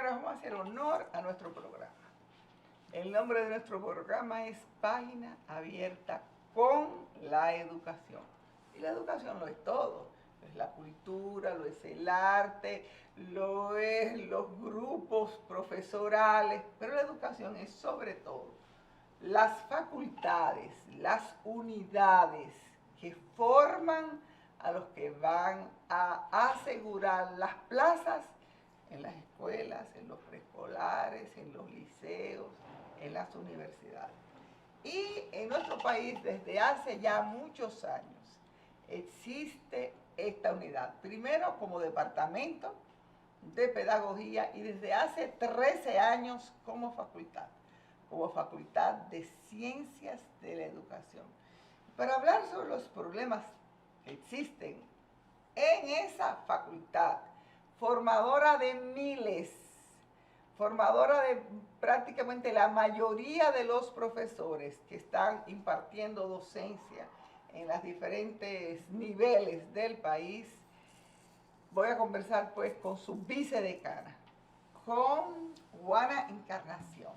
ahora vamos a hacer honor a nuestro programa. El nombre de nuestro programa es Página Abierta con la Educación. Y la educación lo es todo. Es la cultura, lo es el arte, lo es los grupos profesorales, pero la educación es sobre todo las facultades, las unidades que forman a los que van a asegurar las plazas en las escuelas, en los preescolares, en los liceos, en las universidades. Y en nuestro país desde hace ya muchos años existe esta unidad, primero como departamento de pedagogía y desde hace 13 años como facultad de ciencias de la educación. Para hablar sobre los problemas que existen en esa facultad, formadora de miles, formadora de prácticamente la mayoría de los profesores que están impartiendo docencia en los diferentes niveles del país, voy a conversar pues con su vicedecana, con Juana Encarnación.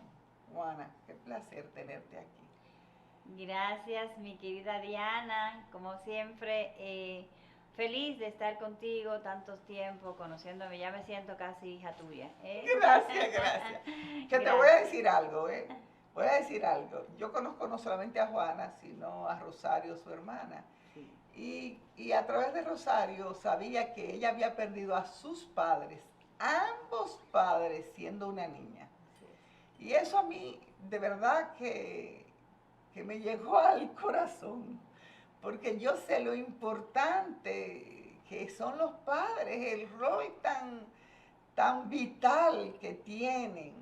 Juana, qué placer tenerte aquí. Gracias, mi querida Diana. Como siempre, feliz de estar contigo tantos tiempos, conociéndome. Ya me siento casi hija tuya. Gracias, gracias. Que te voy a decir algo, Voy a decir algo. Yo conozco no solamente a Juana, sino a Rosario, su hermana. Sí. Y a través de Rosario sabía que ella había perdido a sus padres, ambos padres, siendo una niña. Y eso a mí, de verdad que me llegó al corazón, porque yo sé lo importante que son los padres, el rol tan vital que tienen.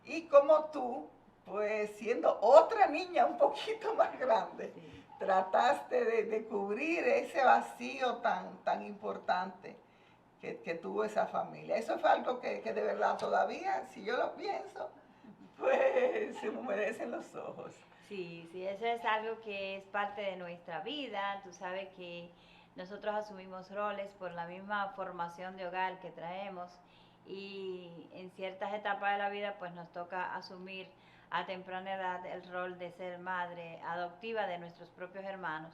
Y como tú, pues siendo otra niña un poquito más grande, sí, trataste de cubrir ese vacío tan importante que tuvo esa familia. Eso fue algo que de verdad todavía, si yo lo pienso, pues se me humedecen los ojos. Sí, sí, eso es algo que es parte de nuestra vida. Tú sabes que nosotros asumimos roles por la misma formación de hogar que traemos y en ciertas etapas de la vida pues nos toca asumir a temprana edad el rol de ser madre adoptiva de nuestros propios hermanos.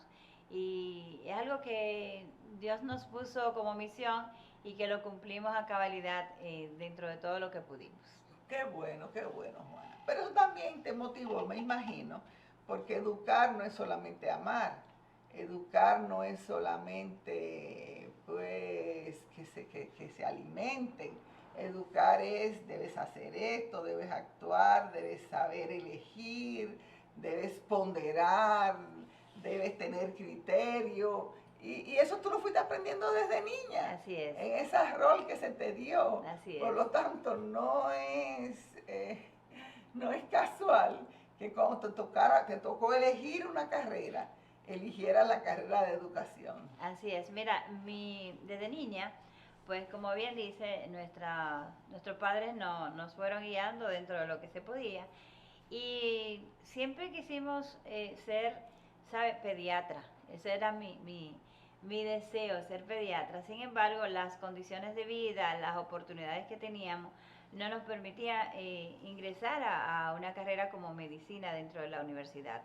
Y es algo que Dios nos puso como misión y que lo cumplimos a cabalidad dentro de todo lo que pudimos. Qué bueno, Juana. Pero eso también te motivó, me imagino, porque educar no es solamente amar, educar no es solamente, pues, que se alimenten. Educar es, debes hacer esto, debes actuar, debes saber elegir, debes ponderar, debes tener criterio. Y eso tú lo fuiste aprendiendo desde niña. Así es. En ese rol que se te dio. Así es. Por lo tanto, no es casual que cuando te tocó elegir una carrera, eligieras la carrera de educación. Así es. Mira, desde niña, pues como bien dice, nuestros padres nos fueron guiando dentro de lo que se podía y siempre quisimos ser, ¿sabes?, pediatra. Ese era mi deseo, ser pediatra. Sin embargo, las condiciones de vida, las oportunidades que teníamos, no nos permitía ingresar a una carrera como medicina dentro de la universidad.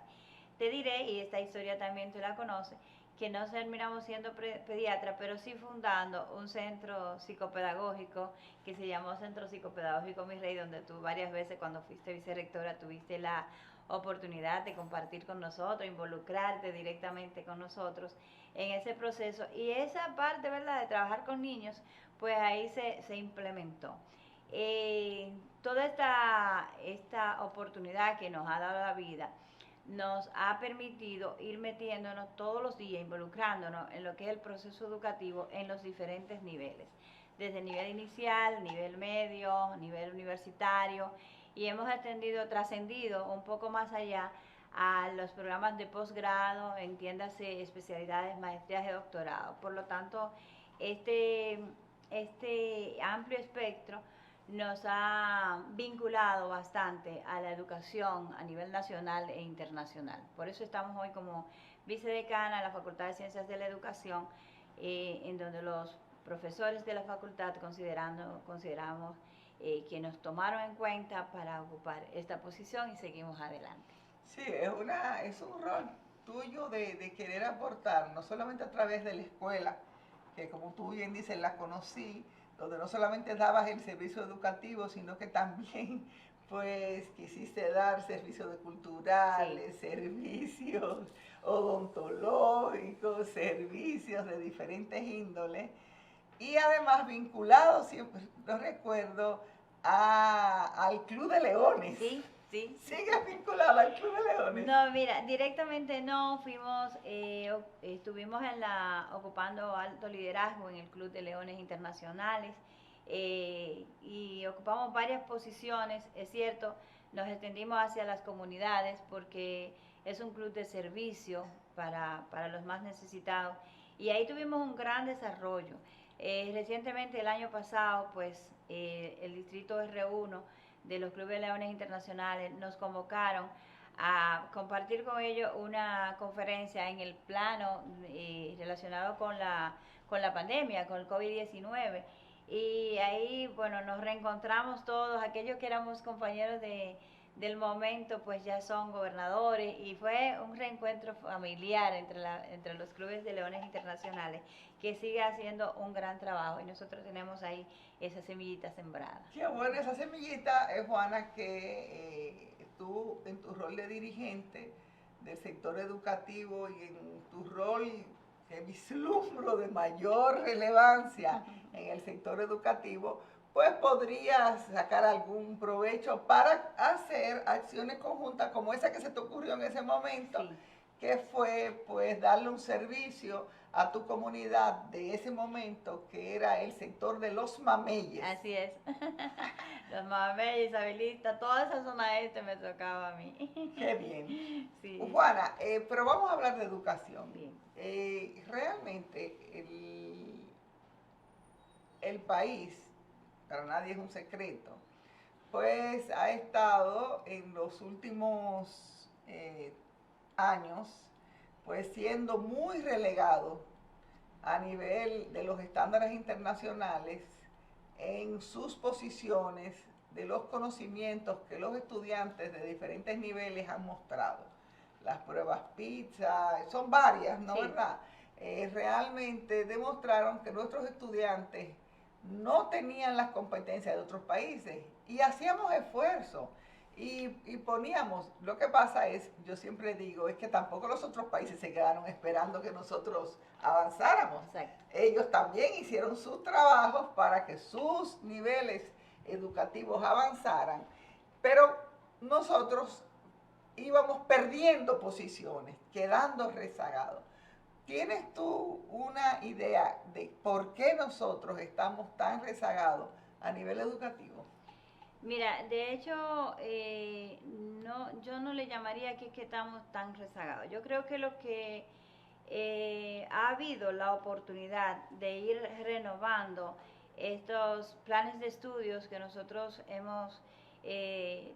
Te diré, y esta historia también tú la conoces, que no terminamos siendo pediatra, pero sí fundando un centro psicopedagógico que se llamó Centro Psicopedagógico Mi Rey, donde tú varias veces cuando fuiste vicerrectora tuviste la oportunidad de compartir con nosotros, involucrarte directamente con nosotros en ese proceso. Y esa parte, ¿verdad?, de trabajar con niños, pues ahí se implementó. Toda esta oportunidad que nos ha dado la vida nos ha permitido ir metiéndonos todos los días, involucrándonos en lo que es el proceso educativo en los diferentes niveles, desde el nivel inicial, nivel medio, nivel universitario, y hemos trascendido un poco más allá a los programas de posgrado, entiéndase especialidades, maestrías y doctorado. Por lo tanto, este amplio espectro nos ha vinculado bastante a la educación a nivel nacional e internacional. Por eso estamos hoy como vicedecana de la Facultad de Ciencias de la Educación, en donde los profesores de la facultad consideramos que nos tomaron en cuenta para ocupar esta posición y seguimos adelante. Sí, es un rol tuyo de querer aportar, no solamente a través de la escuela, que como tú bien dices, la conocí, donde no solamente dabas el servicio educativo, sino que también pues quisiste dar servicios de culturales, Sí. servicios odontológicos, servicios de diferentes índoles, y además vinculado, siempre lo recuerdo, al Club de Leones. Sí, sí. ¿Sigues vinculado al Club de Leones? No, mira, directamente no, estuvimos ocupando alto liderazgo en el Club de Leones Internacionales y ocupamos varias posiciones, es cierto, nos extendimos hacia las comunidades porque es un club de servicio para los más necesitados y ahí tuvimos un gran desarrollo. Recientemente, el año pasado, pues el distrito R1 de los Clubes de Leones Internacionales nos convocaron a compartir con ellos una conferencia en el plano relacionado con la pandemia, con el COVID-19. Y ahí, bueno, nos reencontramos todos, aquellos que éramos compañeros del momento, pues ya son gobernadores y fue un reencuentro familiar entre los clubes de leones internacionales que sigue haciendo un gran trabajo y nosotros tenemos ahí esa semillita sembrada. Qué bueno esa semillita, Juana, que tú en tu rol de dirigente del sector educativo y en tu rol que vislumbro de mayor relevancia en el sector educativo, pues podrías sacar algún provecho para hacer acciones conjuntas como esa que se te ocurrió en ese momento, sí, que fue pues darle un servicio a tu comunidad de ese momento, que era el sector de los mameyes. Así es. Los mameyes, Isabelita, toda esa zona este me tocaba a mí. Qué bien. Sí. Juana, pero vamos a hablar de educación. Bien. Realmente el país, para nadie es un secreto, pues ha estado en los últimos años pues siendo muy relegado a nivel de los estándares internacionales en sus posiciones de los conocimientos que los estudiantes de diferentes niveles han mostrado. Las pruebas PISA, son varias, ¿no? Sí. ¿Verdad? Realmente demostraron que nuestros estudiantes no tenían las competencias de otros países y hacíamos esfuerzo. Y poníamos, lo que pasa es, yo siempre digo, es que tampoco los otros países se quedaron esperando que nosotros avanzáramos. Exacto. Ellos también hicieron sus trabajos para que sus niveles educativos avanzaran, pero nosotros íbamos perdiendo posiciones, quedando rezagados. ¿Tienes tú una idea de por qué nosotros estamos tan rezagados a nivel educativo? Mira, de hecho, yo no le llamaría que estamos tan rezagados. Yo creo que lo que ha habido la oportunidad de ir renovando estos planes de estudios que nosotros hemos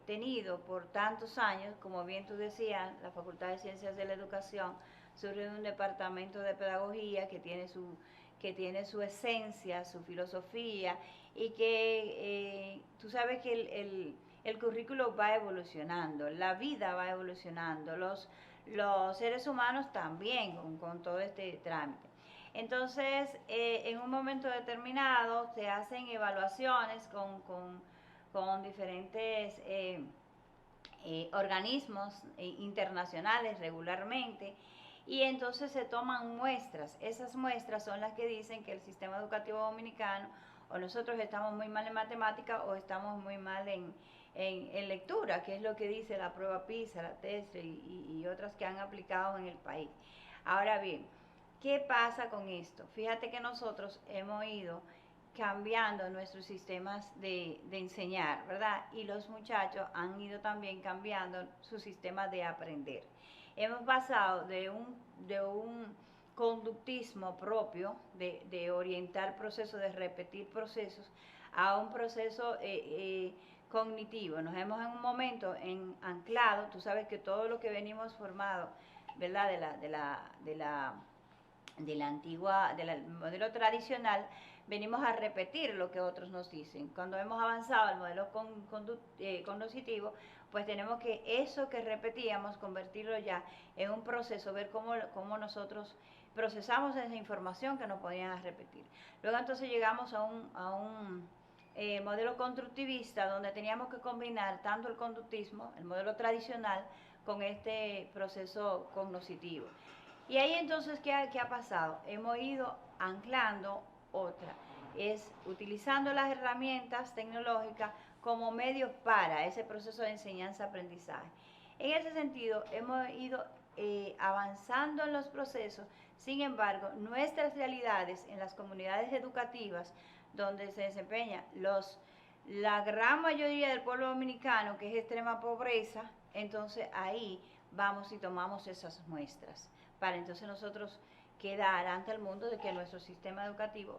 tenido por tantos años, como bien tú decías, la Facultad de Ciencias de la Educación surge de un departamento de pedagogía que tiene su esencia, su filosofía y que tú sabes que el currículo va evolucionando, la vida va evolucionando, los seres humanos también con todo este trámite. Entonces, en un momento determinado se hacen evaluaciones con diferentes organismos internacionales regularmente y entonces se toman muestras. Esas muestras son las que dicen que el sistema educativo dominicano o nosotros estamos muy mal en matemática o estamos muy mal en lectura, que es lo que dice la prueba PISA, la TESRE y otras que han aplicado en el país. Ahora bien, ¿qué pasa con esto? Fíjate que nosotros hemos ido cambiando nuestros sistemas de enseñar, ¿verdad? Y los muchachos han ido también cambiando su sistema de aprender. Hemos pasado de un conductismo propio, de orientar procesos, de repetir procesos, a un proceso cognitivo. Nos hemos en un momento anclado, tú sabes que todo lo que venimos formado, ¿verdad? del modelo tradicional, venimos a repetir lo que otros nos dicen. Cuando hemos avanzado al modelo cognoscitivo, pues tenemos que eso que repetíamos, convertirlo ya en un proceso, ver cómo nosotros procesamos esa información que nos podían repetir. Luego entonces llegamos a un modelo constructivista, donde teníamos que combinar tanto el conductismo, el modelo tradicional, con este proceso cognoscitivo. Y ahí entonces, ¿qué ha pasado? Hemos ido anclando otra, es utilizando las herramientas tecnológicas como medios para ese proceso de enseñanza-aprendizaje. En ese sentido, hemos ido avanzando en los procesos. Sin embargo, nuestras realidades en las comunidades educativas donde se desempeña la gran mayoría del pueblo dominicano, que es extrema pobreza, entonces ahí vamos y tomamos esas muestras para entonces nosotros quedar ante el mundo de que nuestro sistema educativo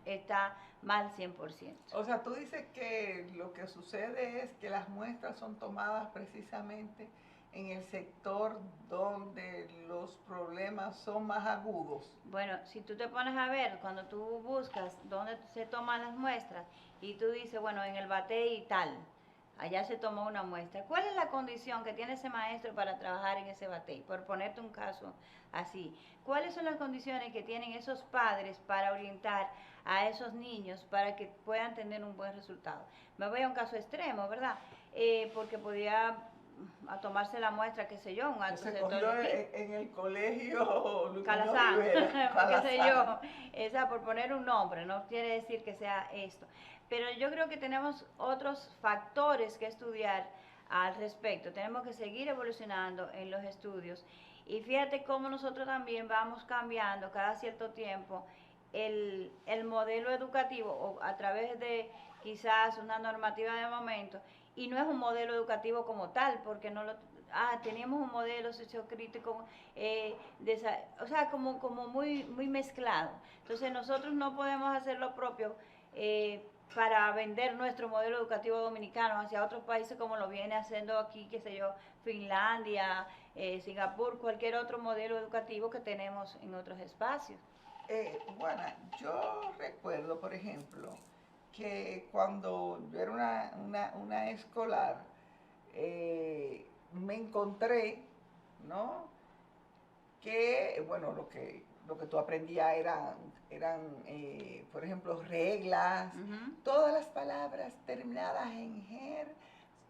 está mal 100%. O sea, tú dices que lo que sucede es que las muestras son tomadas precisamente en el sector donde los problemas son más agudos. Bueno, si tú te pones a ver, cuando tú buscas dónde se toman las muestras y tú dices, bueno, en el Batey y tal, allá se tomó una muestra. ¿Cuál es la condición que tiene ese maestro para trabajar en ese Batey? Por ponerte un caso así. ¿Cuáles son las condiciones que tienen esos padres para orientar a esos niños para que puedan tener un buen resultado? Me voy a un caso extremo, ¿verdad? Porque podía a tomarse la muestra, qué sé yo, un alto sector en el colegio Calazán, qué sé yo, esa por poner un nombre, no quiere decir que sea esto. Pero yo creo que tenemos otros factores que estudiar al respecto. Tenemos que seguir evolucionando en los estudios. Y fíjate cómo nosotros también vamos cambiando cada cierto tiempo el modelo educativo o a través de quizás una normativa de momento. Y no es un modelo educativo como tal, porque no lo... teníamos un modelo sociocrítico, o sea, como muy mezclado. Entonces nosotros no podemos hacer lo propio para vender nuestro modelo educativo dominicano hacia otros países como lo viene haciendo aquí, qué sé yo, Finlandia, Singapur, cualquier otro modelo educativo que tenemos en otros espacios. Juana, yo recuerdo, por ejemplo, que cuando yo era una escolar, me encontré, ¿no? Que, bueno, lo que tú aprendías eran por ejemplo, reglas. Todas las palabras terminadas en G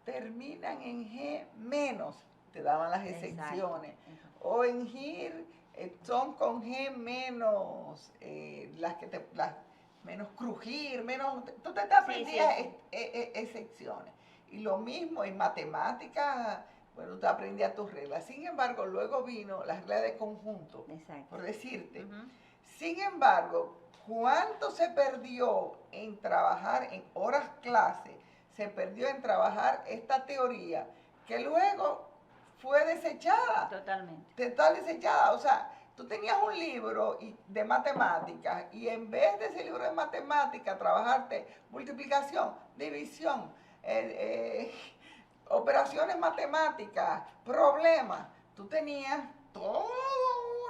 terminan en G menos, te daban las excepciones. Exacto. O en GIR son con G menos, las menos crujir, menos, tú te aprendías excepciones. Y lo mismo en matemáticas, bueno, tú aprendías tus reglas. Sin embargo, luego vino la regla de conjunto, exacto, por decirte. Sin embargo, ¿cuánto se perdió en trabajar en horas clase? Se perdió en trabajar esta teoría que luego fue desechada. Totalmente. Está desechada, o sea, tú tenías un libro de matemáticas y en vez de ese libro de matemáticas trabajarte multiplicación, división, operaciones matemáticas, problemas, tú tenías toda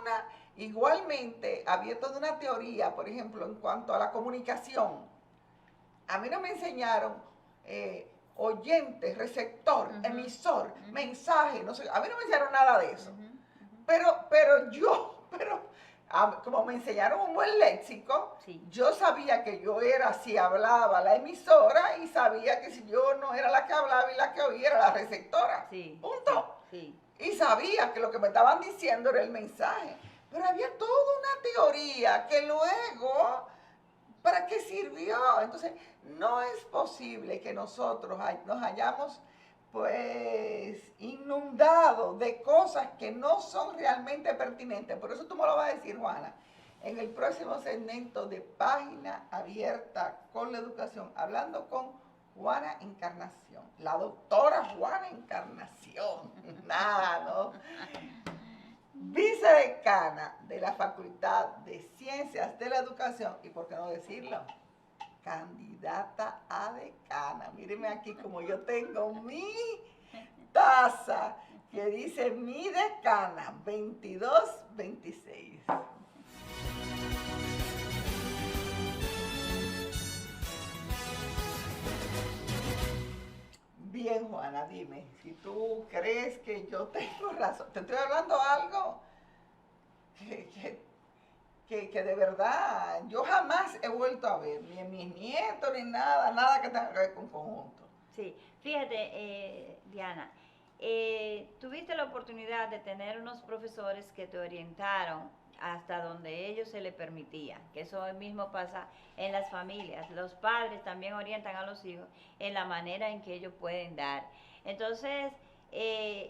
una... Igualmente, había toda una teoría, por ejemplo, en cuanto a la comunicación. A mí no me enseñaron oyente, receptor, emisor, mensaje, no sé, a mí no me enseñaron nada de eso. Pero como me enseñaron un buen léxico, sí, yo sabía que yo era, si hablaba, la emisora, y sabía que si yo no era la que hablaba y la que oía, era la receptora. Sí, punto. Sí. Y sabía que lo que me estaban diciendo era el mensaje. Pero había toda una teoría que luego, ¿para qué sirvió? Entonces, no es posible que nosotros nos hayamos pues inundado de cosas que no son realmente pertinentes. Por eso tú me lo vas a decir, Juana, en el próximo segmento de Página Abierta con la Educación, hablando con Juana Encarnación, la doctora Juana Encarnación, nada, ¿no? Vicedecana de la Facultad de Ciencias de la Educación, y por qué no decirlo, candidata a decana. Míreme aquí como yo tengo mi taza que dice mi decana 2226. dime, si tú crees que yo tengo razón, te estoy hablando algo que, que, que de verdad yo jamás he vuelto a ver, ni en mis nietos, ni nada, nada que tenga que ver con conjunto. Sí, fíjate, Diana, tuviste la oportunidad de tener unos profesores que te orientaron hasta donde ellos se le permitía, que eso mismo pasa en las familias. Los padres también orientan a los hijos en la manera en que ellos pueden dar. Entonces,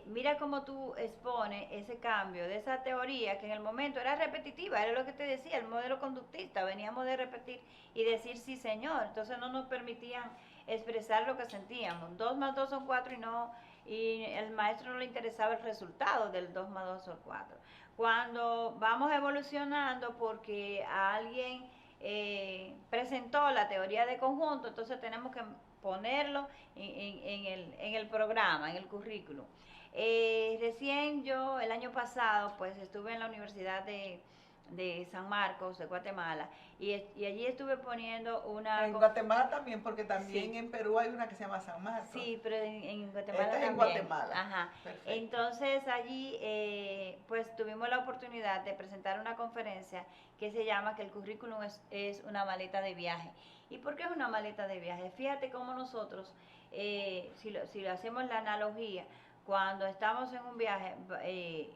mira cómo tú expones ese cambio de esa teoría que en el momento era repetitiva, era lo que te decía, el modelo conductista, veníamos de repetir y decir sí señor, entonces no nos permitían expresar lo que sentíamos. 2 más 2 son 4 y no, y el maestro no le interesaba el resultado del 2 más 2 son 4. Cuando vamos evolucionando porque alguien presentó la teoría de conjunto, entonces tenemos que ponerlo en el programa, en el currículum. Recién yo, el año pasado, pues estuve en la Universidad de San Marcos, de Guatemala, y allí estuve poniendo una... En Guatemala también, porque también Sí. en Perú hay una que se llama San Marcos. Sí, pero en Guatemala Esta es también. en Guatemala. Ajá. Perfecto. Entonces allí pues tuvimos la oportunidad de presentar una conferencia que se llama que el currículum es una maleta de viaje. ¿Y por qué es una maleta de viaje? Fíjate cómo nosotros, si lo hacemos la analogía, cuando estamos en un viaje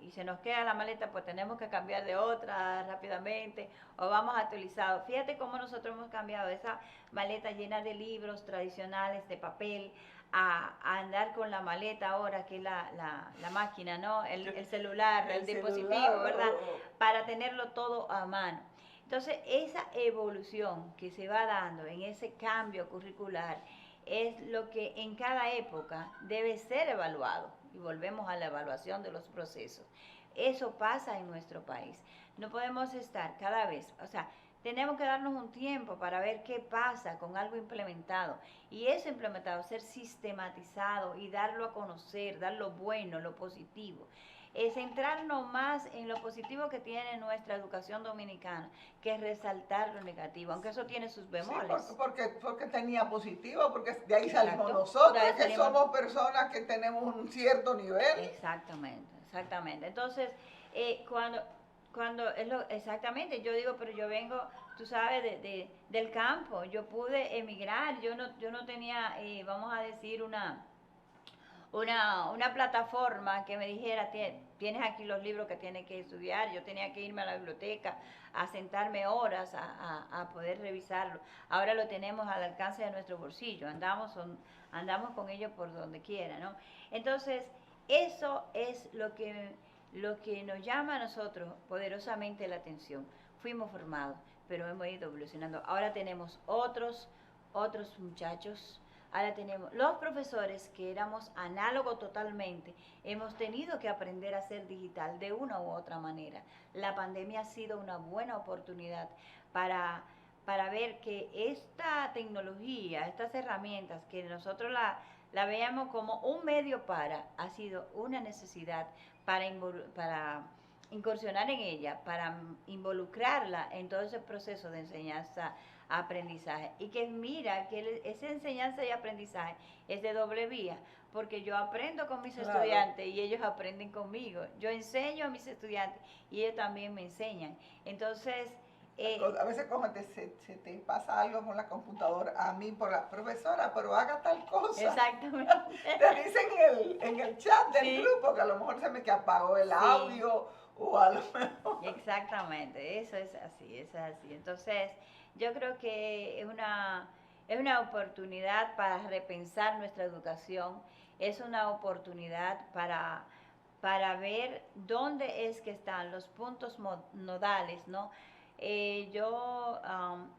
y se nos queda la maleta, pues tenemos que cambiar de otra rápidamente o vamos actualizados. Fíjate cómo nosotros hemos cambiado esa maleta llena de libros tradicionales, de papel, a andar con la maleta ahora, que es la máquina, ¿no? El celular, el dispositivo, celular, ¿verdad? Para tenerlo todo a mano. Entonces, esa evolución que se va dando en ese cambio curricular es lo que en cada época debe ser evaluado. Y volvemos a la evaluación de los procesos. Eso pasa en nuestro país. No podemos estar cada vez, o sea, tenemos que darnos un tiempo para ver qué pasa con algo implementado. Y eso implementado, ser sistematizado y darlo a conocer, dar lo bueno, lo positivo. Centrarnos más en lo positivo que tiene nuestra educación dominicana que resaltar lo negativo, aunque eso tiene sus bemoles. Sí, porque tenía positivo, porque de ahí salimos Exacto. nosotros, De ahí que salimos. somos personas que tenemos un cierto nivel. Exactamente, exactamente. Entonces, cuando es lo, exactamente, yo digo, pero yo vengo, tú sabes, del campo, yo pude emigrar, yo no tenía, vamos a decir, una plataforma que me dijera, tienes aquí los libros que tienes que estudiar, yo tenía que irme a la biblioteca, a sentarme horas a poder revisarlo. Ahora lo tenemos al alcance de nuestro bolsillo, andamos con ello por donde quiera, ¿no? Entonces, eso es lo que nos llama a nosotros poderosamente la atención. Fuimos formados, pero hemos ido evolucionando. Ahora tenemos otros muchachos. Ahora tenemos los profesores que éramos análogos totalmente, hemos tenido que aprender a ser digital de una u otra manera. La pandemia ha sido una buena oportunidad para ver que esta tecnología, estas herramientas que nosotros la veamos como un medio ha sido una necesidad para incursionar en ella, para involucrarla en todo ese proceso de enseñanza aprendizaje y que mira que esa enseñanza y aprendizaje es de doble vía porque yo aprendo con mis estudiantes y ellos aprenden conmigo, yo enseño a mis estudiantes y ellos también me enseñan, entonces a veces como se te pasa algo con la computadora, a mí por la profesora, pero haga tal cosa. Exactamente. Te dicen en el chat del grupo que a lo mejor se me apagó el audio o a lo mejor. Exactamente, eso es así, Entonces, yo creo que es una oportunidad para repensar nuestra educación, es una oportunidad para ver dónde es que están los puntos nodales, ¿no? Yo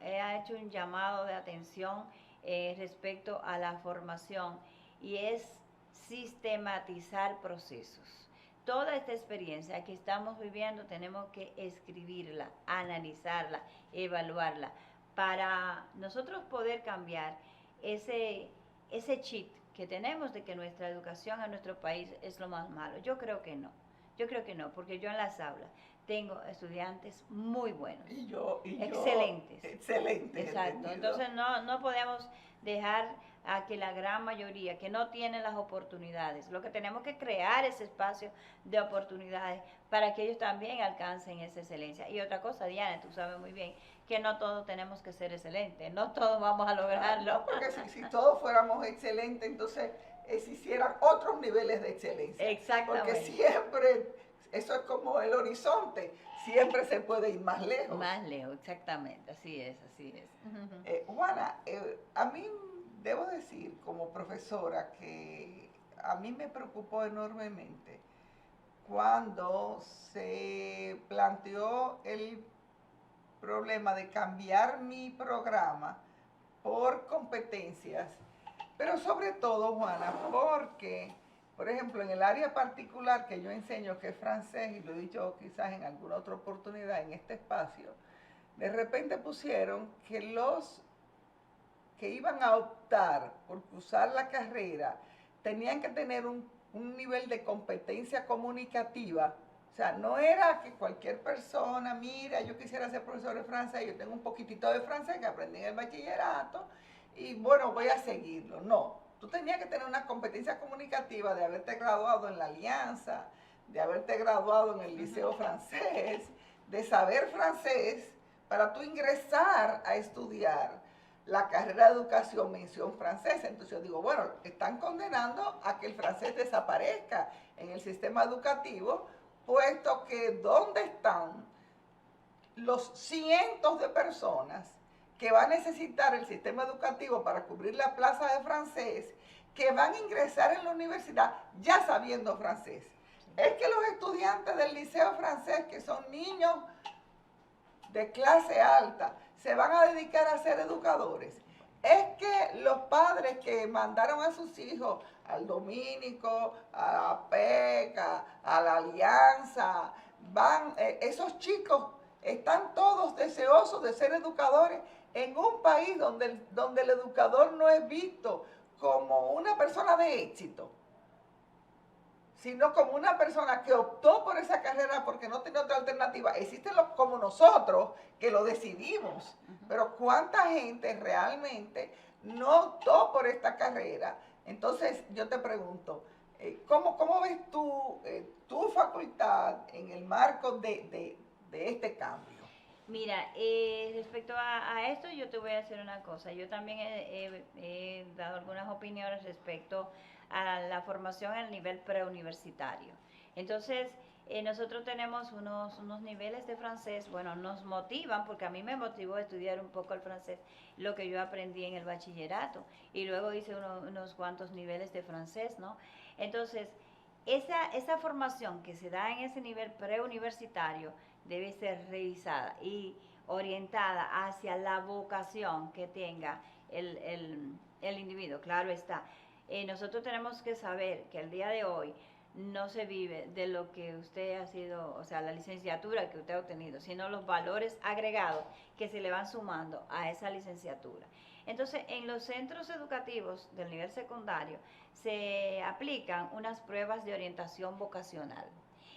he hecho un llamado de atención respecto a la formación y es sistematizar procesos. Toda esta experiencia que estamos viviendo tenemos que escribirla, analizarla, evaluarla, para nosotros poder cambiar ese chip que tenemos de que nuestra educación en nuestro país es lo más malo. Yo creo que no, porque yo en las aulas tengo estudiantes muy buenos. Excelentes. Excelentes. Exacto. Entonces no podemos dejar a que la gran mayoría que no tiene las oportunidades, lo que tenemos que crear ese espacio de oportunidades para que ellos también alcancen esa excelencia. Y otra cosa, Diana, tú sabes muy bien que no todos tenemos que ser excelentes, no todos vamos a lograrlo. No, porque si todos fuéramos excelentes, entonces existieran otros niveles de excelencia. Exactamente. Porque siempre, eso es como el horizonte, siempre se puede ir más lejos. Más lejos, exactamente, así es, así es. Juana, a mí debo decir como profesora que a mí me preocupó enormemente cuando se planteó el problema de cambiar mi programa por competencias, pero sobre todo, Juana, porque, por ejemplo, en el área particular que yo enseño, que es francés, y lo he dicho quizás en alguna otra oportunidad en este espacio, de repente pusieron que los que iban a optar por cursar la carrera tenían que tener un nivel de competencia comunicativa. O sea, no era que cualquier persona, mira, yo quisiera ser profesor de francés, yo tengo un poquitito de francés que aprendí en el bachillerato y bueno, voy a seguirlo. No, tú tenías que tener una competencia comunicativa de haberte graduado en la Alianza, de haberte graduado en el Liceo Francés, de saber francés para tú ingresar a estudiar la carrera de educación mención francesa. Entonces yo digo, bueno, están condenando a que el francés desaparezca en el sistema educativo, puesto que ¿dónde están los cientos de personas que va a necesitar el sistema educativo para cubrir la plaza de francés, que van a ingresar en la universidad ya sabiendo francés? Es que los estudiantes del liceo francés, que son niños de clase alta, se van a dedicar a ser educadores. Es que los padres que mandaron a sus hijos al Dominico, a la PECA, a la Alianza, esos chicos están todos deseosos de ser educadores en un país donde el educador no es visto como una persona de éxito, sino como una persona que optó por esa carrera porque no tenía otra alternativa. Existen los como nosotros que lo decidimos, pero ¿cuánta gente realmente no optó por esta carrera? Entonces yo te pregunto, ¿cómo ves tú tu facultad en el marco de este cambio? Mira, respecto a esto, yo te voy a decir una cosa. Yo también he dado algunas opiniones respecto a la formación en el nivel preuniversitario. Entonces, nosotros tenemos unos niveles de francés, bueno, nos motivan, porque a mí me motivó a estudiar un poco el francés, lo que yo aprendí en el bachillerato, y luego hice unos cuantos niveles de francés, ¿no? Entonces, esa formación que se da en ese nivel preuniversitario debe ser revisada y orientada hacia la vocación que tenga el individuo, claro está. Nosotros tenemos que saber que el día de hoy no se vive de lo que usted ha sido, o sea, la licenciatura que usted ha obtenido, sino los valores agregados que se le van sumando a esa licenciatura. Entonces, en los centros educativos del nivel secundario se aplican unas pruebas de orientación vocacional.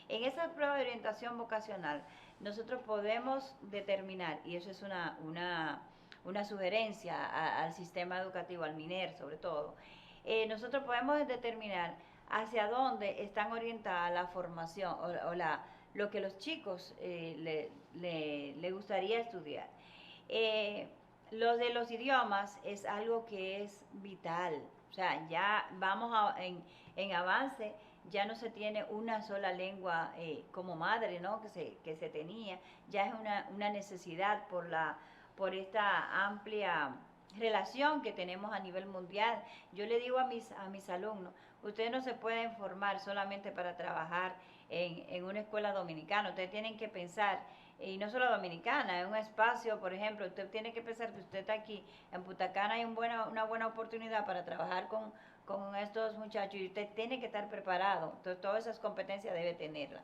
En esas pruebas de orientación vocacional, nosotros podemos determinar, y eso es una sugerencia al sistema educativo, al MINER sobre todo, nosotros podemos determinar hacia dónde están orientadas la formación lo que los chicos le gustaría estudiar. Lo de los idiomas es algo que es vital, o sea, ya vamos en avance, ya no se tiene una sola lengua como madre, ¿no? que se tenía, ya es una necesidad por esta amplia relación que tenemos a nivel mundial. Yo le digo a mis alumnos, ustedes no se pueden formar solamente para trabajar en una escuela dominicana, ustedes tienen que pensar, y no solo dominicana, en un espacio, por ejemplo, usted tiene que pensar que usted está aquí, en Punta Cana hay una buena oportunidad para trabajar con estos muchachos y usted tiene que estar preparado, entonces todas esas competencias debe tenerlas.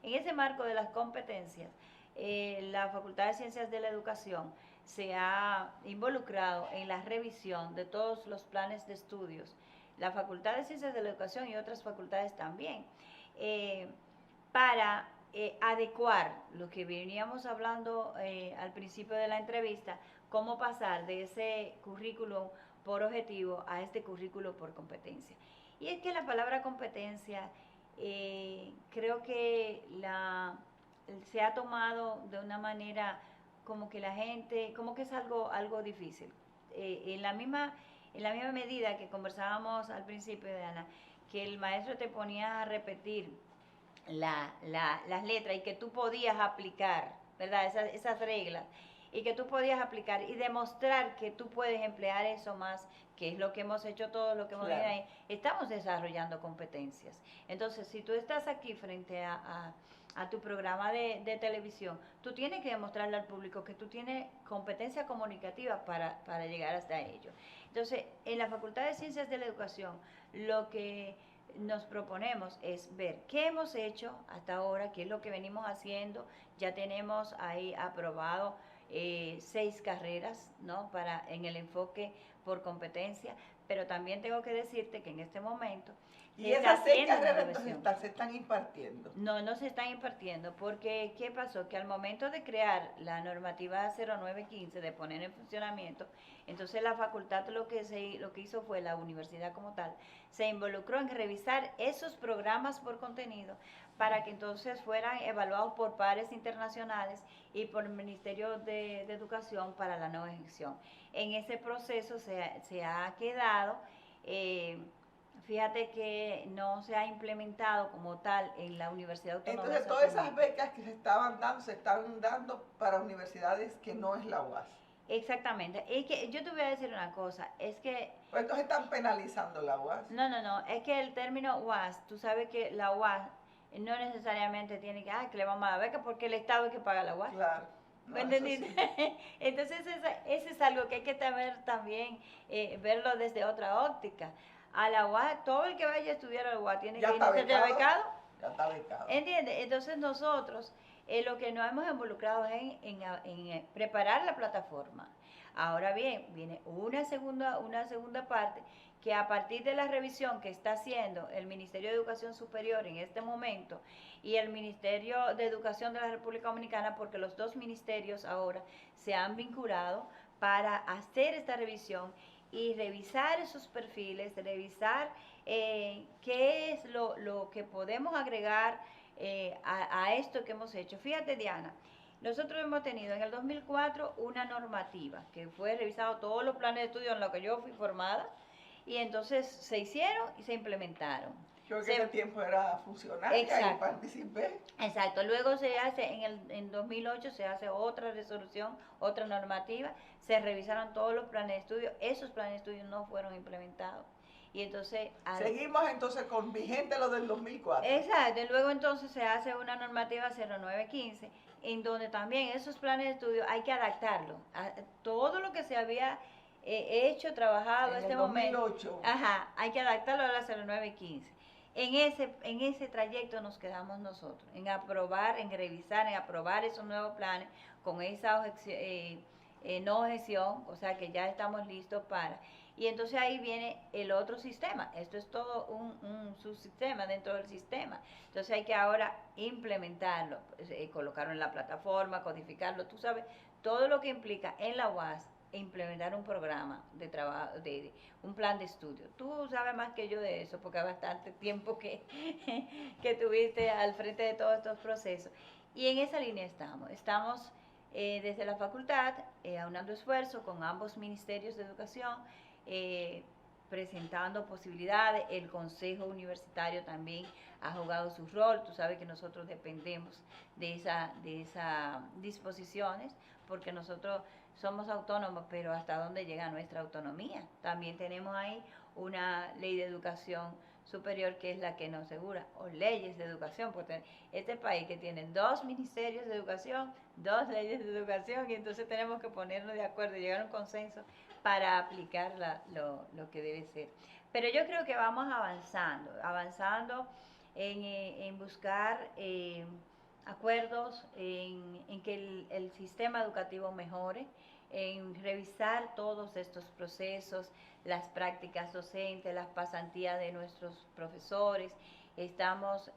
En ese marco de las competencias, la Facultad de Ciencias de la Educación se ha involucrado en la revisión de todos los planes de estudios, la Facultad de Ciencias de la Educación y otras facultades también, para adecuar lo que veníamos hablando al principio de la entrevista, cómo pasar de ese currículum por objetivo a este currículo por competencia. Y es que la palabra competencia creo que se ha tomado de una manera como que la gente, como que es algo difícil. En la misma medida que conversábamos al principio, de Ana, que el maestro te ponía a repetir las letras y que tú podías aplicar, ¿verdad? Esas reglas y que tú podías aplicar y demostrar que tú puedes emplear eso más, que es lo que hemos hecho todos, lo que hemos venido ahí, estamos desarrollando competencias. Entonces, si tú estás aquí frente a tu programa de televisión, tú tienes que demostrarle al público que tú tienes competencia comunicativa para llegar hasta ello. Entonces, en la Facultad de Ciencias de la Educación, lo que nos proponemos es ver qué hemos hecho hasta ahora, qué es lo que venimos haciendo. Ya tenemos ahí aprobado 6 carreras, ¿no? En el enfoque por competencia, pero también tengo que decirte que en este momento y esas 6 carreras entonces se están impartiendo. No se están impartiendo, porque ¿qué pasó? Que al momento de crear la normativa 0915, de poner en funcionamiento, entonces la facultad lo que hizo fue, la universidad como tal, se involucró en revisar esos programas por contenido para que entonces fueran evaluados por pares internacionales y por el Ministerio de Educación para la no ejecución. En ese proceso se ha quedado... fíjate que no se ha implementado como tal en la Universidad Autónoma. Entonces, todas esas becas que se estaban dando para universidades que no es la UAS. Exactamente. Es que yo te voy a decir una cosa, es que... Pues entonces están penalizando la UAS. No, es que el término UAS, tú sabes que la UAS no necesariamente tiene que le vamos a dar beca porque el Estado es que paga la UAS. Claro. No, ¿entendiste? Sí. Entonces, ese es algo que hay que también verlo desde otra óptica. A la UAS, todo el que vaya a estudiar a la UAS tiene que ir a ser becado. Ya está becado. ¿Entiendes? Entonces nosotros lo que nos hemos involucrado es en preparar la plataforma. Ahora bien, viene una segunda parte que a partir de la revisión que está haciendo el Ministerio de Educación Superior en este momento y el Ministerio de Educación de la República Dominicana, porque los dos ministerios ahora se han vinculado para hacer esta revisión y revisar esos perfiles, revisar qué es lo que podemos agregar a esto que hemos hecho. Fíjate, Diana, nosotros hemos tenido en el 2004 una normativa que fue revisado todos los planes de estudio en los que yo fui formada y entonces se hicieron y se implementaron. Yo en ese tiempo era funcionaria y participé. Exacto, luego se hace, en 2008 se hace otra resolución, otra normativa, se revisaron todos los planes de estudio, esos planes de estudio no fueron implementados. Y entonces... Seguimos entonces con vigente lo del 2004. Exacto, y luego entonces se hace una normativa 0915, en donde también esos planes de estudio hay que adaptarlo a todo lo que se había hecho, trabajado en este 2008. momento. Ajá, hay que adaptarlo a la 0915. En ese trayecto nos quedamos nosotros, en aprobar, en revisar, en aprobar esos nuevos planes con esa no objeción, o sea que ya estamos listos para... Y entonces ahí viene el otro sistema. Esto es todo un subsistema dentro del sistema. Entonces hay que ahora implementarlo, colocarlo en la plataforma, codificarlo. Tú sabes, todo lo que implica en la UAS implementar un programa de trabajo, un plan de estudio. Tú sabes más que yo de eso, porque hay bastante tiempo que tuviste al frente de todos estos procesos. Y en esa línea estamos. Estamos desde la facultad aunando esfuerzos con ambos ministerios de educación, presentando posibilidades. El Consejo Universitario también ha jugado su rol. Tú sabes que nosotros dependemos de esas disposiciones, porque nosotros somos autónomos, pero ¿hasta dónde llega nuestra autonomía? También tenemos ahí una ley de educación superior que es la que nos asegura, o leyes de educación, porque este país que tiene 2 ministerios de educación, 2 leyes de educación, y entonces tenemos que ponernos de acuerdo y llegar a un consenso para aplicar lo que debe ser. Pero yo creo que vamos avanzando en buscar acuerdos, en que el sistema educativo mejore, en revisar todos estos procesos, las prácticas docentes, las pasantías de nuestros profesores estamos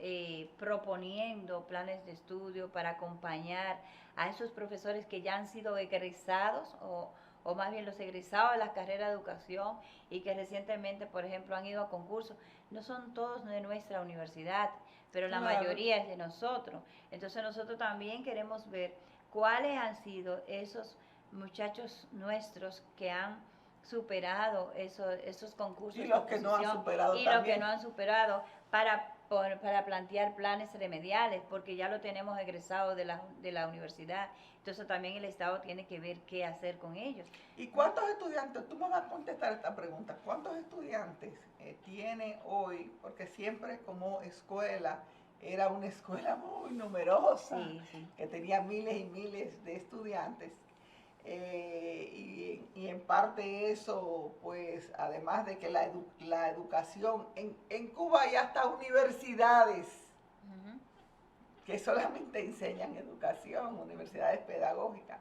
proponiendo planes de estudio para acompañar a esos profesores que ya han sido egresados o más bien los egresados de la carrera de educación y que recientemente, por ejemplo, han ido a concursos. No son todos de nuestra universidad, pero la mayoría es de nosotros. Entonces nosotros también queremos ver cuáles han sido esos muchachos nuestros que han superado esos concursos y los que no han superado y también. los que no han superado para plantear planes remediales, porque ya lo tenemos egresado de la universidad. Entonces también el Estado tiene que ver qué hacer con ellos. ¿Y cuántos estudiantes, tú me vas a contestar esta pregunta, cuántos estudiantes tiene hoy? Porque siempre como escuela era una escuela muy numerosa, Sí, sí. que tenía miles y miles de estudiantes. Y en parte eso, pues, además de que la educación, en Cuba hay hasta universidades que solamente enseñan educación, universidades pedagógicas.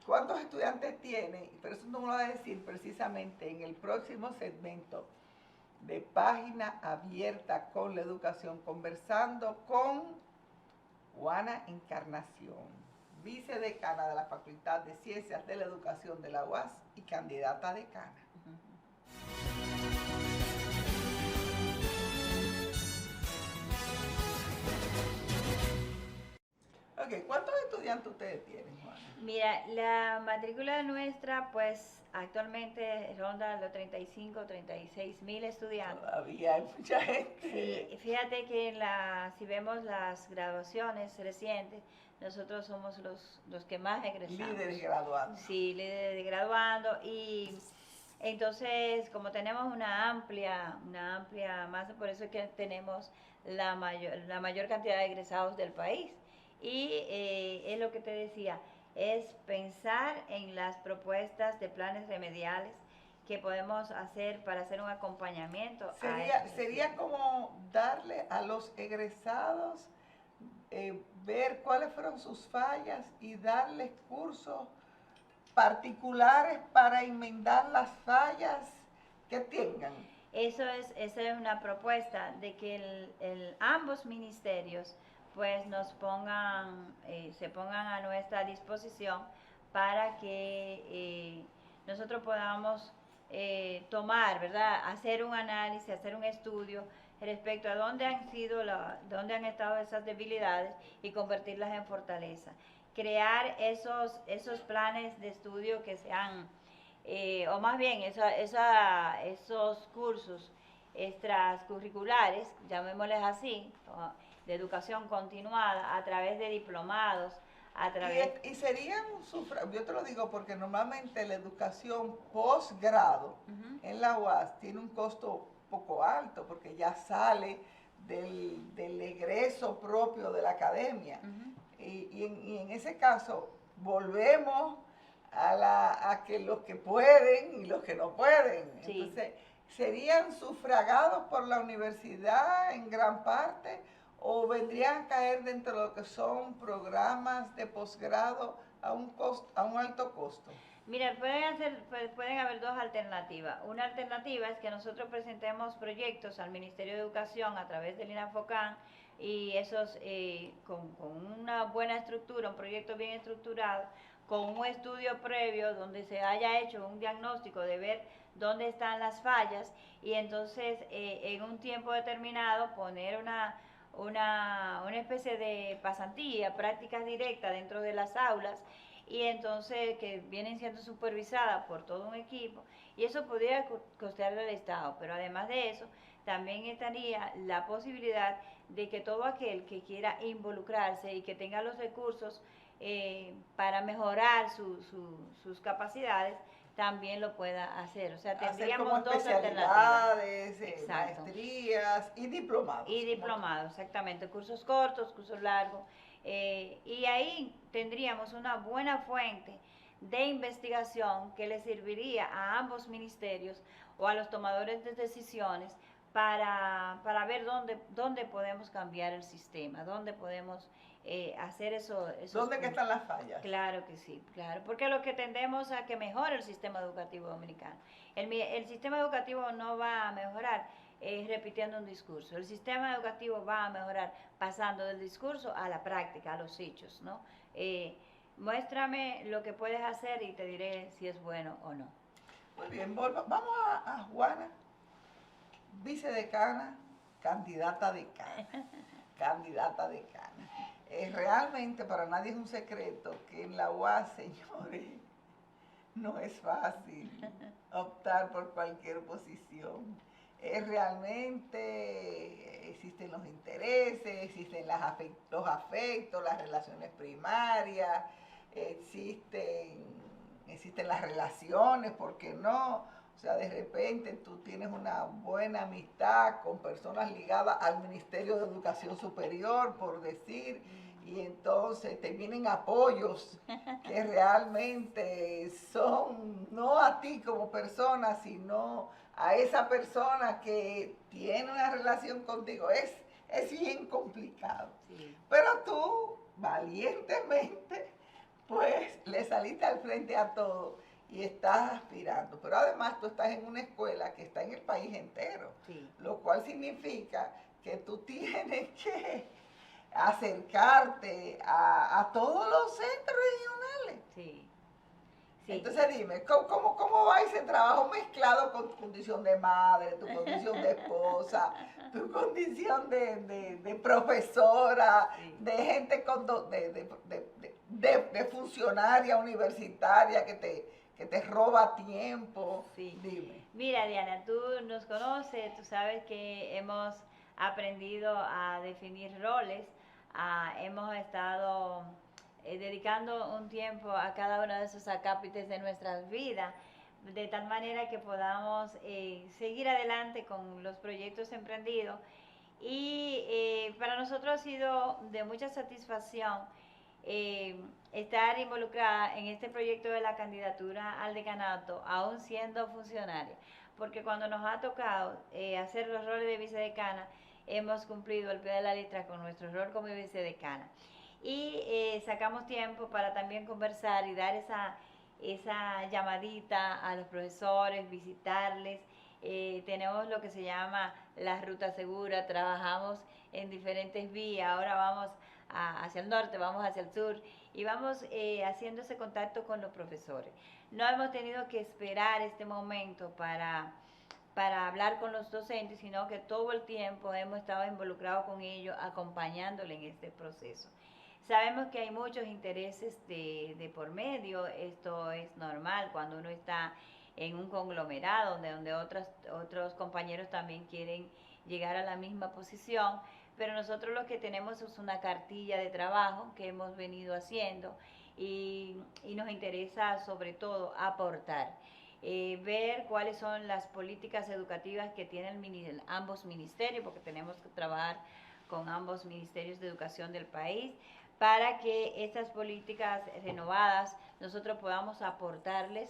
¿Cuántos estudiantes tiene? Pero eso no me lo va a decir precisamente en el próximo segmento de Página Abierta con la Educación, conversando con Juana Encarnación, vicedecana de la Facultad de Ciencias de la Educación de la UAS y candidata a decana. Ok, ¿cuántos estudiantes ustedes tienen, Juana? Mira, la matrícula nuestra, pues actualmente ronda los 35, 36 mil estudiantes. Todavía hay mucha gente. Sí, fíjate que si vemos las graduaciones recientes, nosotros somos los que más egresamos. Líderes graduando. Sí, líderes graduando. Y entonces, como tenemos una amplia masa, por eso es que tenemos la mayor cantidad de egresados del país. Y es lo que te decía, es pensar en las propuestas de planes remediales que podemos hacer para hacer un acompañamiento. Sería como darle a los egresados, ver cuáles fueron sus fallas y darles cursos particulares para enmendar las fallas que tengan. Esa es una propuesta de que ambos ministerios pues se pongan a nuestra disposición para que nosotros podamos tomar, ¿verdad? Hacer un análisis, hacer un estudio respecto a dónde han estado esas debilidades y convertirlas en fortaleza. Crear esos planes de estudio que sean, o más bien esos cursos extracurriculares, llamémosles así, de educación continuada a través de diplomados, y serían yo te lo digo porque normalmente la educación posgrado en la UAS tiene un costo poco alto porque ya sale del egreso propio de la academia. Y en ese caso volvemos a que los que pueden y los que no pueden. Sí. Entonces, ¿serían sufragados por la universidad en gran parte o vendrían a caer dentro de lo que son programas de posgrado a un alto costo? Mira, pueden haber dos alternativas. Una alternativa es que nosotros presentemos proyectos al Ministerio de Educación a través del INAFOCAN y esos con una buena estructura, un proyecto bien estructurado, con un estudio previo donde se haya hecho un diagnóstico de ver dónde están las fallas y entonces en un tiempo determinado poner una especie de pasantía, prácticas directas dentro de las aulas y entonces que vienen siendo supervisadas por todo un equipo y eso podría costearle al Estado, pero además de eso también estaría la posibilidad de que todo aquel que quiera involucrarse y que tenga los recursos para mejorar sus capacidades también lo pueda hacer. O sea, tendríamos dos alternativas. Maestrías y diplomados. Y diplomados, exactamente. Cursos cortos, cursos largos. Y ahí tendríamos una buena fuente de investigación que le serviría a ambos ministerios o a los tomadores de decisiones para ver dónde podemos cambiar el sistema, dónde podemos hacer eso. ¿Dónde que están las fallas? Claro que sí, claro, porque lo que tendemos a que mejore el sistema educativo dominicano. El sistema educativo no va a mejorar repitiendo un discurso. El sistema educativo va a mejorar pasando del discurso a la práctica, a los hechos, ¿no? Muéstrame lo que puedes hacer y te diré si es bueno o no. Muy bien, vamos a Juana, vicedecana, candidata decana, candidata decana. Realmente para nadie es un secreto que en la UAS, señores, no es fácil optar por cualquier posición. Realmente existen los intereses, existen los afectos, las relaciones primarias, existen las relaciones, ¿por qué no? O sea, de repente tú tienes una buena amistad con personas ligadas al Ministerio de Educación Superior, por decir, y entonces te vienen apoyos que realmente son no a ti como persona, sino a esa persona que tiene una relación contigo. Es bien complicado. Sí. Pero tú, valientemente, pues le saliste al frente a todo y estás aspirando. Pero además tú estás en una escuela que está en el país entero, sí. Lo cual significa que tú tienes que acercarte a todos los centros regionales. Sí. Sí. Entonces dime, ¿cómo va ese trabajo mezclado con tu condición de madre, tu condición de esposa, tu condición de profesora, sí. De gente de funcionaria universitaria que te roba tiempo? Sí. Dime. Mira, Diana, tú nos conoces, tú sabes que hemos aprendido a definir roles, hemos estado dedicando un tiempo a cada uno de esos acápites de nuestras vidas, de tal manera que podamos seguir adelante con los proyectos emprendidos. Y para nosotros ha sido de mucha satisfacción estar involucrada en este proyecto de la candidatura al decanato, aún siendo funcionaria, porque cuando nos ha tocado hacer los roles de vicedecana, hemos cumplido al pie de la letra con nuestro rol como vicedecana. Y sacamos tiempo para también conversar y dar esa llamadita a los profesores, visitarles. Tenemos lo que se llama la ruta segura, trabajamos en diferentes vías, ahora vamos hacia el norte, vamos hacia el sur y vamos haciendo ese contacto con los profesores. No hemos tenido que esperar este momento para hablar con los docentes, sino que todo el tiempo hemos estado involucrados con ellos, acompañándoles en este proceso. Sabemos que hay muchos intereses de por medio, esto es normal cuando uno está en un conglomerado donde otros compañeros también quieren llegar a la misma posición, pero nosotros lo que tenemos es una cartilla de trabajo que hemos venido haciendo y nos interesa sobre todo aportar. Ver cuáles son las políticas educativas que tienen ambos ministerios, porque tenemos que trabajar con ambos ministerios de educación del país, para que estas políticas renovadas nosotros podamos aportarles,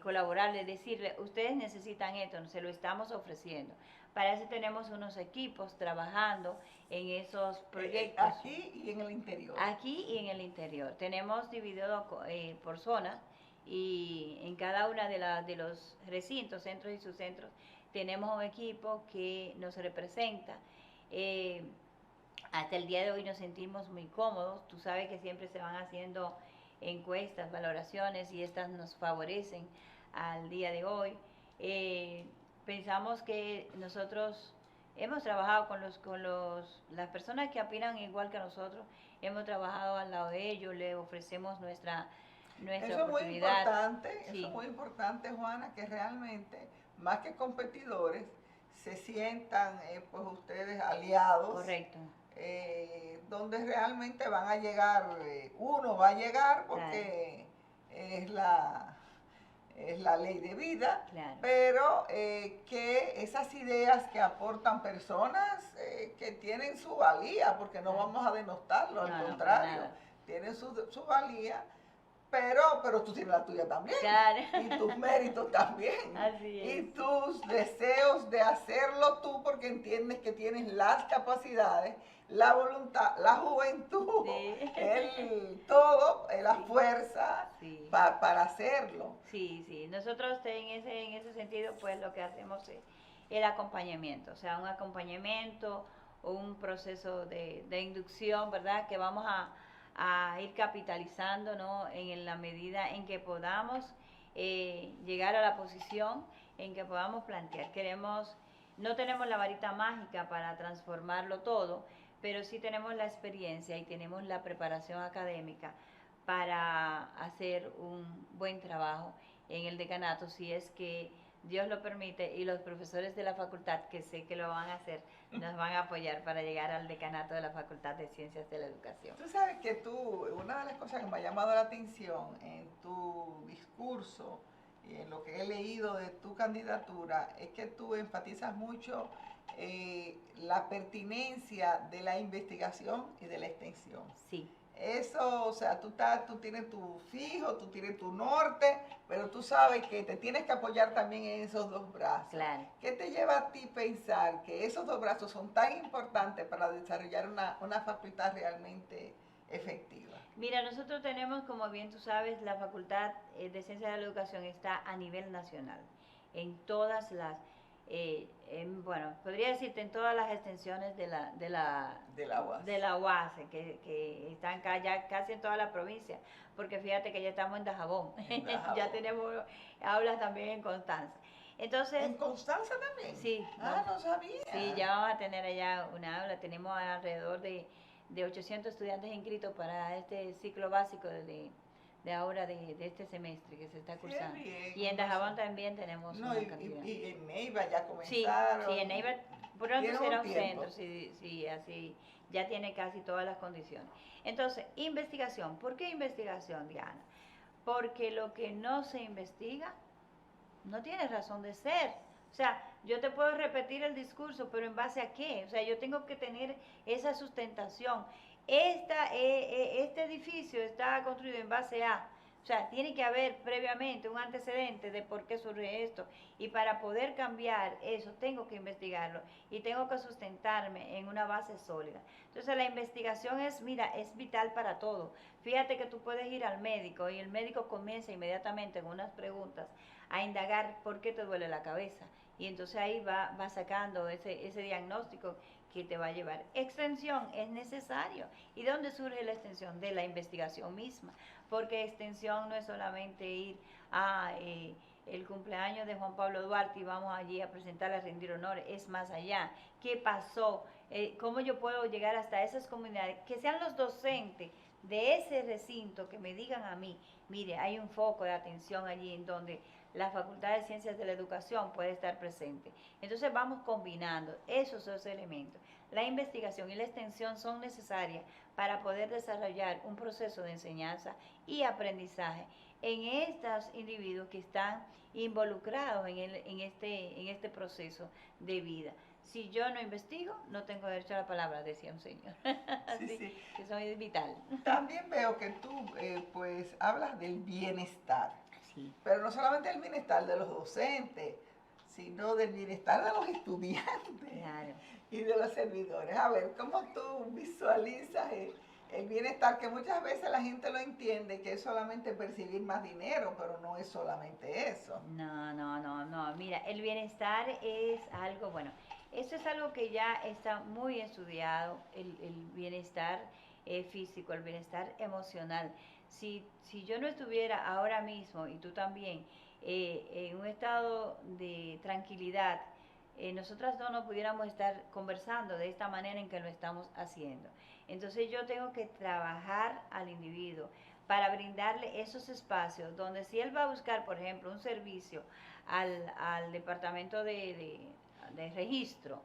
colaborarles, decirles, ustedes necesitan esto, se lo estamos ofreciendo. Para eso tenemos unos equipos trabajando en esos proyectos. Aquí y en el interior. Aquí y en el interior. Tenemos dividido por zonas y en cada una de los recintos, centros y subcentros, tenemos un equipo que nos representa. Hasta el día de hoy nos sentimos muy cómodos. Tú sabes que siempre se van haciendo encuestas, valoraciones y estas nos favorecen al día de hoy. Pensamos que nosotros hemos trabajado con las personas que opinan igual que nosotros, hemos trabajado al lado de ellos, le ofrecemos nuestra oportunidad. Eso es muy importante, Juana, que realmente, más que competidores, se sientan pues ustedes aliados. Correcto. Donde realmente van a llegar, uno va a llegar porque claro. es la ley de vida, claro. Pero que esas ideas que aportan personas que tienen su valía, porque no claro. Vamos a denostarlo, al contrario, tienen su valía, pero tú tienes la tuya también, claro. Y tus méritos también. Así es. Y tus deseos de hacerlo tú porque entiendes que tienes las capacidades, la voluntad, la juventud, sí. La fuerza sí. Para hacerlo. Sí, nosotros en ese sentido pues lo que hacemos el acompañamiento, o sea, un acompañamiento o un proceso de inducción, ¿verdad? Que vamos a ir capitalizando, ¿no? En la medida en que podamos llegar a la posición en que podamos plantear. No tenemos la varita mágica para transformarlo todo, pero sí tenemos la experiencia y tenemos la preparación académica para hacer un buen trabajo en el decanato, si es que Dios lo permite, y los profesores de la facultad, que sé que lo van a hacer, nos van a apoyar para llegar al decanato de la Facultad de Ciencias de la Educación. Tú sabes que una de las cosas que me ha llamado la atención en tu discurso y en lo que he leído de tu candidatura es que tú enfatizas mucho la pertinencia de la investigación y de la extensión. Sí. Eso, o sea, tú tienes tu fijo, tú tienes tu norte, pero tú sabes que te tienes que apoyar también en esos dos brazos. Claro. ¿Qué te lleva a ti pensar que esos dos brazos son tan importantes para desarrollar una facultad realmente efectiva? Mira, nosotros tenemos, como bien tú sabes, la Facultad de Ciencias de la Educación está a nivel nacional, en todas las, bueno, podría decirte en todas las extensiones de la UASE, que están ya casi en toda la provincia, porque fíjate que ya estamos en Dajabón, ya tenemos aulas también en Constanza. Entonces, ¿En Constanza también? Sí. No sabía. Sí, ya vamos a tener allá una aula, tenemos alrededor de 800 estudiantes inscritos para este ciclo básico de ahora de este semestre que se está cursando. Bien, y en Dajabón también tenemos una cantidad. Y en Neiva ya comenzaron. Sí, en Neiva pronto será un tiempo. centro, sí, así ya tiene casi todas las condiciones. Entonces, investigación. ¿Por qué investigación, Diana? Porque lo que no se investiga no tiene razón de ser. O sea, yo te puedo repetir el discurso, pero ¿en base a qué? O sea, yo tengo que tener esa sustentación. Este edificio está construido en base a, o sea, tiene que haber previamente un antecedente de por qué surge esto. Y para poder cambiar eso, tengo que investigarlo y tengo que sustentarme en una base sólida. Entonces, la investigación es vital para todo. Fíjate que tú puedes ir al médico y el médico comienza inmediatamente con unas preguntas a indagar por qué te duele la cabeza. Y entonces ahí va sacando ese diagnóstico que te va a llevar. Extensión es necesario. ¿Y dónde surge la extensión? De la investigación misma. Porque extensión no es solamente ir a el cumpleaños de Juan Pablo Duarte y vamos allí a presentarle, a rendir honores. Es más allá. ¿Qué pasó? ¿Cómo yo puedo llegar hasta esas comunidades? Que sean los docentes de ese recinto que me digan a mí, mire, hay un foco de atención allí en donde la Facultad de Ciencias de la Educación puede estar presente. Entonces vamos combinando esos dos elementos. La investigación y la extensión son necesarias para poder desarrollar un proceso de enseñanza y aprendizaje en estos individuos que están involucrados en este proceso de vida. Si yo no investigo, no tengo derecho a la palabra, decía un señor. Así Sí. que eso es vital. También veo que tú pues hablas del bienestar. Sí. Pero no solamente el bienestar de los docentes, sino del bienestar de los estudiantes. Claro. Y de los servidores. A ver, ¿cómo tú visualizas el bienestar? Que muchas veces la gente lo entiende, que es solamente percibir más dinero, pero no es solamente eso. No. Mira, el bienestar es algo, bueno, eso es algo que ya está muy estudiado, el bienestar físico, el bienestar emocional. Si yo no estuviera ahora mismo, y tú también, en un estado de tranquilidad, nosotras no nos pudiéramos estar conversando de esta manera en que lo estamos haciendo. Entonces yo tengo que trabajar al individuo para brindarle esos espacios donde si él va a buscar, por ejemplo, un servicio al departamento de registro,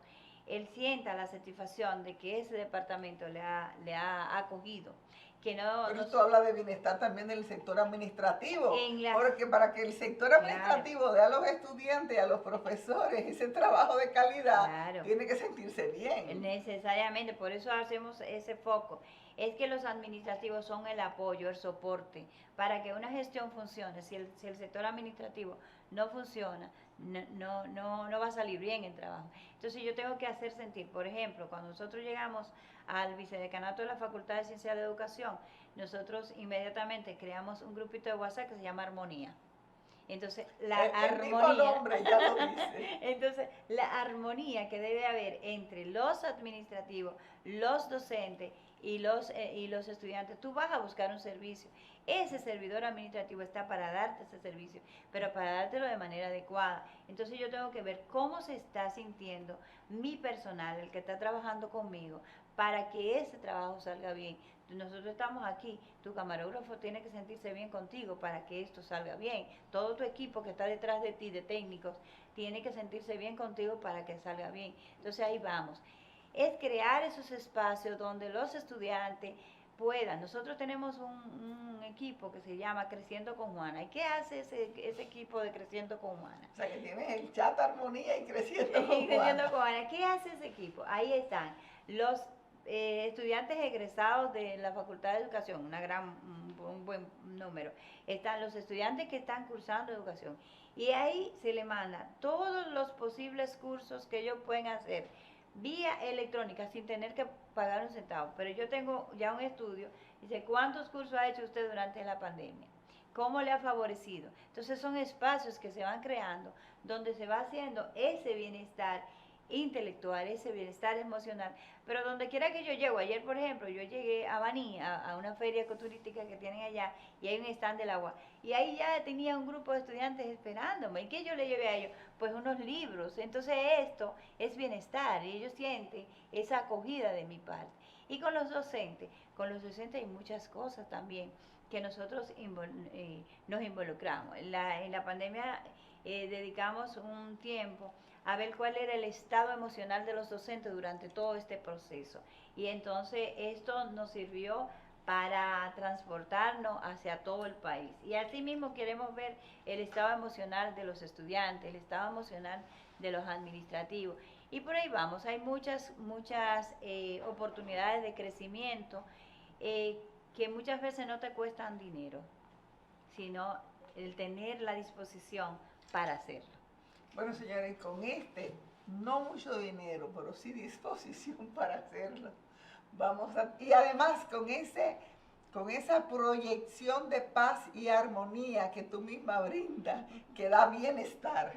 él sienta la satisfacción de que ese departamento le ha acogido. Que no, Pero tú hablas de bienestar también del sector administrativo, porque para que el sector administrativo dé a los estudiantes, a los profesores ese trabajo de calidad, tiene que sentirse bien. Necesariamente, por eso hacemos ese foco. Es que los administrativos son el apoyo, el soporte, para que una gestión funcione. Si el sector administrativo no funciona, no va a salir bien el trabajo. Entonces yo tengo que hacer sentir, por ejemplo, cuando nosotros llegamos al vicedecanato de la Facultad de Ciencias de la Educación, nosotros inmediatamente creamos un grupito de WhatsApp que se llama Armonía. Entonces, la El mismo armonía, nombre ya lo dice. entonces, la armonía que debe haber entre los administrativos, los docentes y los estudiantes. Tú vas a buscar un servicio. Ese servidor administrativo está para darte ese servicio, pero para dártelo de manera adecuada. Entonces yo tengo que ver cómo se está sintiendo mi personal, el que está trabajando conmigo, para que ese trabajo salga bien. Nosotros estamos aquí, tu camarógrafo tiene que sentirse bien contigo para que esto salga bien. Todo tu equipo que está detrás de ti, de técnicos, tiene que sentirse bien contigo para que salga bien. Entonces ahí vamos. Es crear esos espacios donde los estudiantes puedan. Nosotros tenemos un equipo que se llama Creciendo con Juana. ¿Y qué hace ese equipo de Creciendo con Juana? O sea, que tienes el chat Armonía y Creciendo con Creciendo Juana. con Juana. ¿Qué hace ese equipo? Ahí están los estudiantes egresados de la Facultad de Educación, un buen número. Están los estudiantes que están cursando educación. Y ahí se le manda todos los posibles cursos que ellos pueden hacer vía electrónica sin tener que pagar un centavo. Pero yo tengo ya un estudio, dice, ¿cuántos cursos ha hecho usted durante la pandemia? ¿Cómo le ha favorecido? Entonces son espacios que se van creando donde se va haciendo ese bienestar intelectual, ese bienestar emocional, pero donde quiera que yo llego, ayer por ejemplo, yo llegué a Baní, a una feria ecoturística que tienen allá, y hay un stand del agua, y ahí ya tenía un grupo de estudiantes esperándome, ¿y qué yo le llevé a ellos? Pues unos libros. Entonces esto es bienestar, y ellos sienten esa acogida de mi parte. Y con los docentes hay muchas cosas también que nosotros nos involucramos. En la pandemia dedicamos un tiempo a ver cuál era el estado emocional de los docentes durante todo este proceso. Y entonces esto nos sirvió para transportarnos hacia todo el país. Y asimismo queremos ver el estado emocional de los estudiantes, el estado emocional de los administrativos. Y por ahí vamos, hay muchas oportunidades de crecimiento que muchas veces no te cuestan dinero, sino el tener la disposición para hacerlo. Bueno, señores, con no mucho dinero, pero sí disposición para hacerlo. Y además con esa proyección de paz y armonía que tú misma brindas, que da bienestar.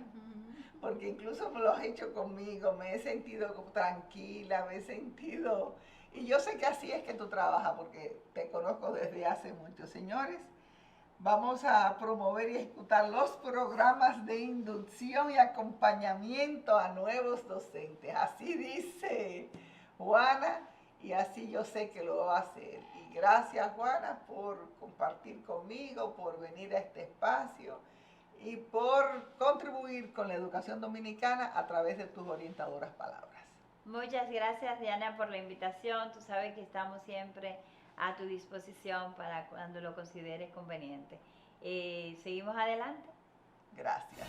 Porque incluso me lo has hecho conmigo, me he sentido tranquila, me he sentido... Y yo sé que así es que tú trabajas, porque te conozco desde hace mucho. Señores, vamos a promover y ejecutar los programas de inducción y acompañamiento a nuevos docentes. Así dice Juana, y así yo sé que lo va a hacer. Y gracias, Juana, por compartir conmigo, por venir a este espacio y por contribuir con la educación dominicana a través de tus orientadoras palabras. Muchas gracias, Diana, por la invitación. Tú sabes que estamos siempre a tu disposición para cuando lo consideres conveniente. ¿Seguimos adelante? Gracias.